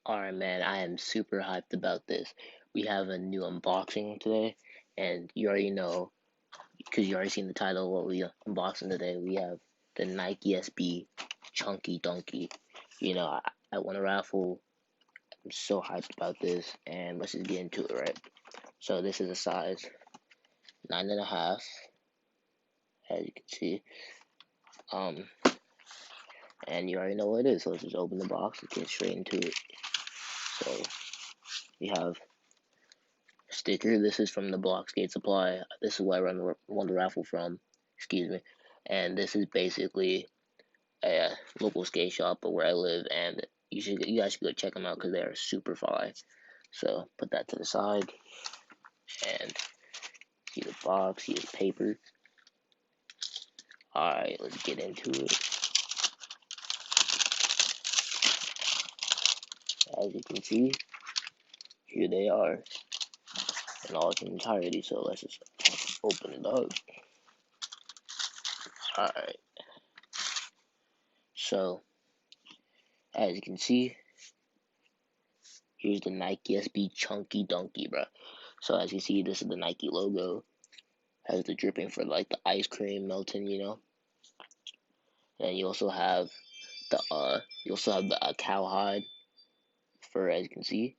Alright, man, I am super hyped about this. We have a new unboxing today, and you already know, because you already seen the title, what we unboxing today. We have the Nike SB Chunky Dunky. I won a raffle. I'm so hyped about this, and let's just get into it, right? So this is a size 9.5, as you can see. Um, and you already know what it is, so let's just open the box and get straight into it. So we have sticker. This is from the Block Skate Supply. This is where won the raffle from. Excuse me. And this is basically a local skate shop where I live, and you guys should go check them out because they are super fly. So put that to the side, and see the box, see the paper. All right, let's get into it. As you can see, here they are in all its entirety. So let's just open it up. All right. So as you can see, here's the Nike SB Chunky Dunky, bro. So as you see, this is the Nike logo. Has the dripping for like the ice cream melting, And you also have the cowhide fur, as you can see.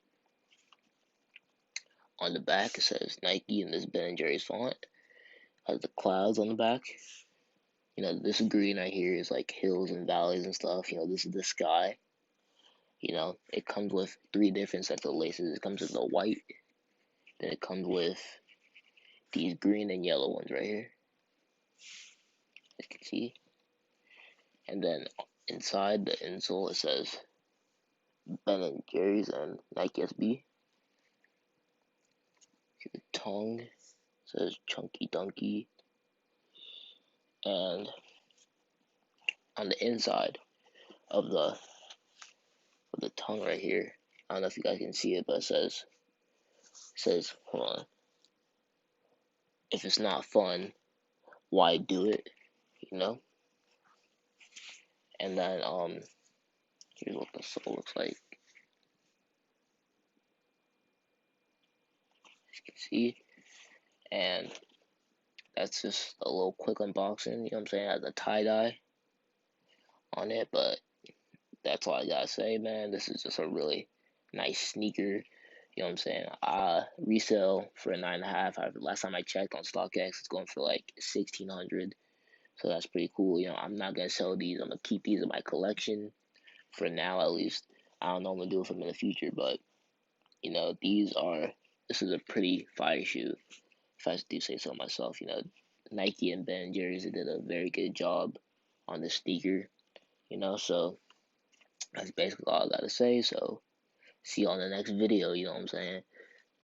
On the back, it says Nike in this Ben and Jerry's font. Has the clouds on the back. This green right here is like hills and valleys and stuff. This is the sky. It comes with three different sets of laces. It comes with the white, then it comes with these green and yellow ones right here, as you can see. And then inside the insole, it says Ben and Jerry's and Nike SB. See the tongue says Chunky Dunky, and on the inside of the tongue right here, I don't know if you guys can see it, but it says hold on, if it's not fun, why do it? You know. And then here's what the sole looks like. As you can see, and that's just a little quick unboxing. You know what I'm saying? It has a tie dye on it, but that's all I gotta say, man. This is just a really nice sneaker. You know what I'm saying? Resale for a 9.5. Last time I checked on StockX, it's going for like 1,600. So that's pretty cool. I'm not gonna sell these. I'm gonna keep these in my collection for now, at least. I don't know what I'm gonna do with them in the future, but this is a pretty fire shoe, if I do say so myself. Nike and Ben and Jerry's did a very good job on this sneaker. So that's basically all I gotta say. So see you on the next video. You know what I'm saying?